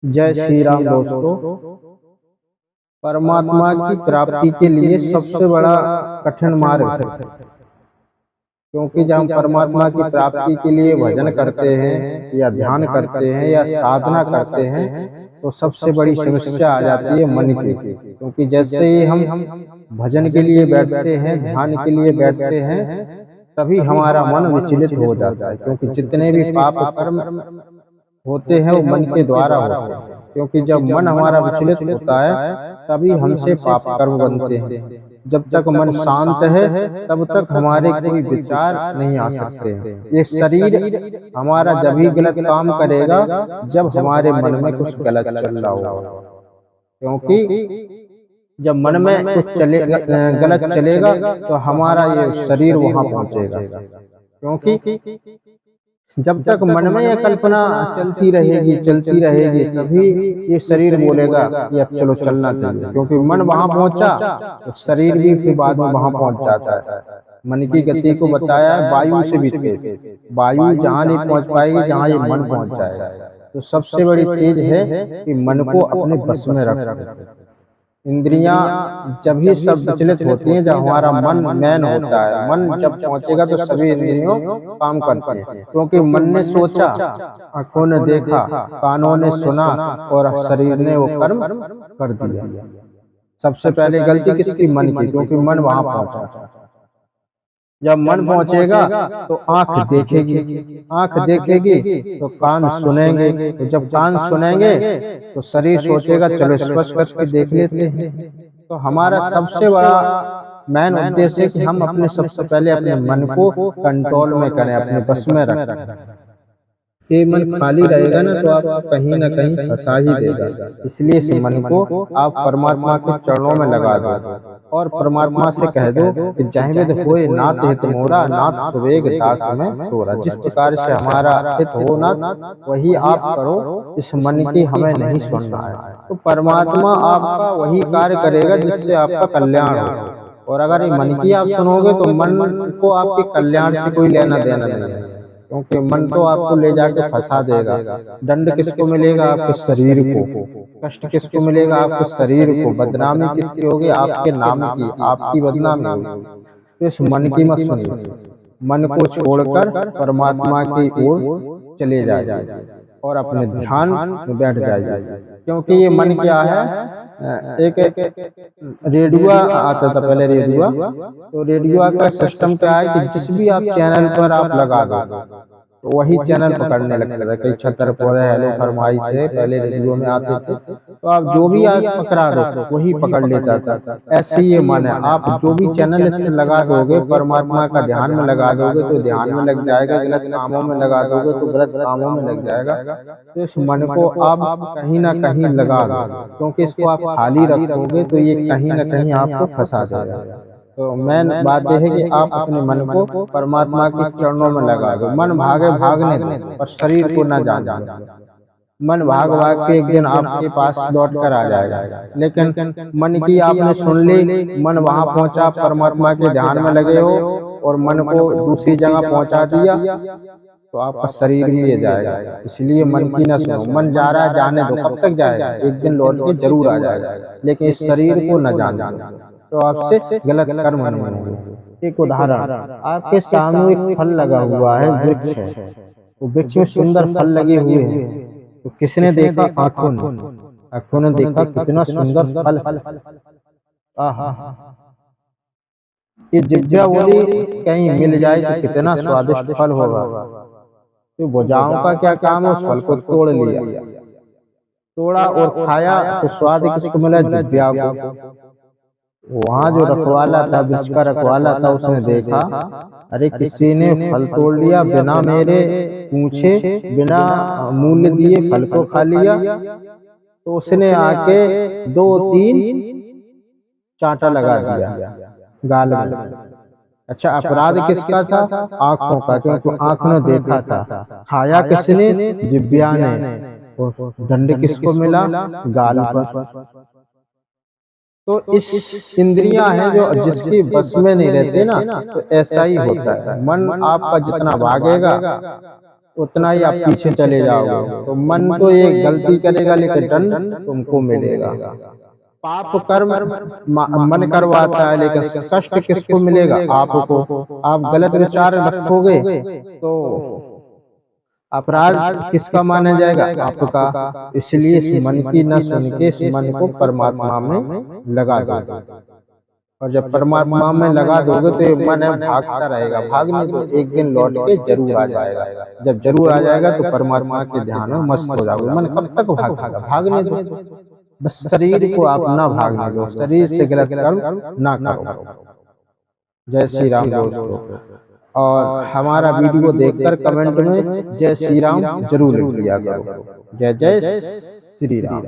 जय श्री राम दोस्तों। परमात्मा की प्राप्ति के लिए सबसे बड़ा कठिन मार्ग है, क्योंकि जब हम परमात्मा की प्राप्ति के लिए भजन करते हैं या ध्यान करते हैं या साधना करते हैं तो सबसे बड़ी समस्या आ जाती है मन की। क्योंकि जैसे ही हम भजन के लिए बैठते हैं, ध्यान के लिए बैठते हैं, तभी हमारा मन विचलित हो जाता है। क्योंकि जितने भी पाप कर्म होते हैं वो मन के द्वारा होते हैं। क्योंकि जब मन हमारा विचलित होता है तभी हमसे पाप कर्म बनते हैं। जब तक मन शांत है तब तक हमारे कोई विचार नहीं आ सकते हैं। ये शरीर हमारा जब ही गलत काम करेगा जब हमारे मन में कुछ गलत चल रहा होगा। क्योंकि जब मन में कुछ गलत चलेगा तो हमारा ये शरीर वहां पहुंचेगा। क्योंकि जब तक मन में यह कल्पना चलती रहेगी तभी ये शरीर बोलेगा कि अब चलो चलना चाहिए। क्योंकि मन वहां पहुंचा तो शरीर भी फिर बाद में वहां पहुंच जाता है। मन की गति को बताया है वायु से भी तेज। वायु जहां नहीं पहुंच पाएगी जहां ये मन पहुंच जाएगा। तो सबसे बड़ी चीज है कि मन को अपने बस में रखो। इंद्रियां जब भी सब विचलित होती हैं जब हमारा मन मैन होता है। मन जब पहुंचेगा तो सभी इंद्रियों काम करते हैं। क्योंकि मन ने सोचा, आंखों ने देखा, कानों ने सुना और शरीर ने वो कर्म कर दिया। सबसे पहले गलती किसकी? मन की। क्योंकि मन वहां पहुंचा। जब मन पहुंचेगा तो आंख देखेगी, आंख देखेगी तो कान सुनेंगे, तो जब कान सुनेंगे तो शरीर सोचेगा चलो स्पर्श करके देख लेते हैं। तो हमारा सबसे बड़ा मेन उद्देश्य है कि हम अपने सबसे पहले अपने मन को कंट्रोल में करें, अपने बस में रखें। ये मन खाली रहेगा ना तो आप कहीं ना कहीं फंसा ही देगा। इसलिए इस मन को आप परमात्मा के चरणों में लगा दो और परमात्मा से कह दो कि जहविद होए नाथ हित मोरा, नाथ सुवेग दास में तोरा। जिस प्रकार से हमारा हित हो नाथ वही आप करो, इस मन की हमें नहीं सुनना है। तो परमात्मा आपका वही कार्य करेगा जिससे आपका कल्याण हो। और अगर ये मन की आप सुनोगे तो मन को आपके कल्याण से कोई लेना देना नहीं है। क्योंकि मन तो आपको ले जाके फंसा देगा। दंड किसको मिलेगा? आपके शरीर को। कष्ट किसको मिलेगा? आपके शरीर को। बदनामी किसकी होगी? आपके नाम की, आपकी बदनामी होगी। तो इस मन की मत सुनिए। मन को छोड़कर परमात्मा की ओर चले जाइए और अपने ध्यान में बैठ जाइए। क्योंकि ये मन क्या है, एक रेडियो आता था पहले, रेडियो। तो रेडियो का सिस्टम क्या है कि जिस भी आप चैनल पर आप लगा दो तो वही चैनल पकड़ने लगता था। कई छतर पर हेलो फरमाइश है पहले रेडियो में आते थे, तो आप जो भी आप पकड़ा दो वही पकड़ लेता था। ऐसे ये मन है, आप जो भी चैनल इस पर लगा दोगे, परमात्मा का ध्यान में लगा दोगे तो ध्यान में लग जाएगा, गलत कामों में लगा दोगे तो गलत कामों में लग जाएगा। तो इस मन को आप कहीं ना कहीं लगा दो। क्योंकि इसको आप खाली रखोगे तो ये कहीं ना कहीं आपको फंसा देगा। तो मेन बात यह है कि आप अपने मन को परमात्मा के चरणों में लगा दो। मन भागे भागने दो और शरीर को न जाने दो। मन भाग भाग के एक दिन आपके पास लौट कर आ जाएगा। लेकिन मन की आपने सुन ली, मन वहां पहुंचा, परमात्मा के ध्यान में लगे हो और मन को दूसरी जगह पहुंचा दिया तो आपका शरीर भी ये जाएगा। इसलिए मन की न सुनो। मन जा रहा है जाने दो, कब तक जाएगा? एक दिन लौट के जरूर आ जाएगा। लेकिन इस शरीर को न जाने दो तो आपसे गलत कर्म नहीं होंगे। एक उदाहरण, आपके सामने एक फल लगा हुआ है, वृक्ष है। वो वृक्ष में सुंदर फल लगे हुए हैं। तो किसने देखा? आंखों ने। आंखों ने देखा कितना सुंदर फल है। आहा, ये जिज्ञा बोली कहीं मिल जाए तो कितना स्वादिष्ट फल होगा। तो भुजाओं का क्या काम है? उस फल को तोड़ लिया, तोड़ा और खाया तो स्वाद किसको मिला? जिज्ञा को। वहां जो रखवाला था, वृक्ष का रखवाला था, उसने देखा अरे किसी ने फल तोड़ लिया, बिना मेरे पूछे, बिना मूल्य दिए फल को खा लिया। तो उसने आके 2-3 चांटा लगा दिया गाल में। अच्छा, अपराध किसका था? आंखों का। क्योंकि आंख ने देखा था। खाया किसने? जिब्या ने। दंड किसको मिला? गाल पर। तो इस इंद्रियां हैं जो जिसकी बस में नहीं रहते ना, तो ऐसा ही होता है। मन आपका जितना भागेगा उतना ही आप पीछे चले जाओगे। तो मन तो ये गलती करेगा लेकिन दंड तुमको मिलेगा। पाप कर्म मन करवाता है लेकिन कष्ट किसको मिलेगा? आपको। आप गलत विचार रखोगे तो अपराध किसका माना जाएगा? आपका। इसलिए इस मन की न सुन के इस मन को परमात्मा में लगा दो। और जब परमात्मा में लगा दोगे तो ये मन है भागता रहेगा, भागने दो, एक दिन लौट के जरूर आ जाएगा। जब जरूर आ जाएगा तो परमात्मा के ध्यान में मस्त हो जाओगे। मन कब तक भागेगा? भागने दो, बस शरीर को आप ना भागने दो, शरीर से गलत कर्म ना करो। जय श्री राम दोस्तों। और हमारा वीडियो देखकर कमेंट में जय श्री राम जरूर लिख दिया करो। जय जय श्री राम।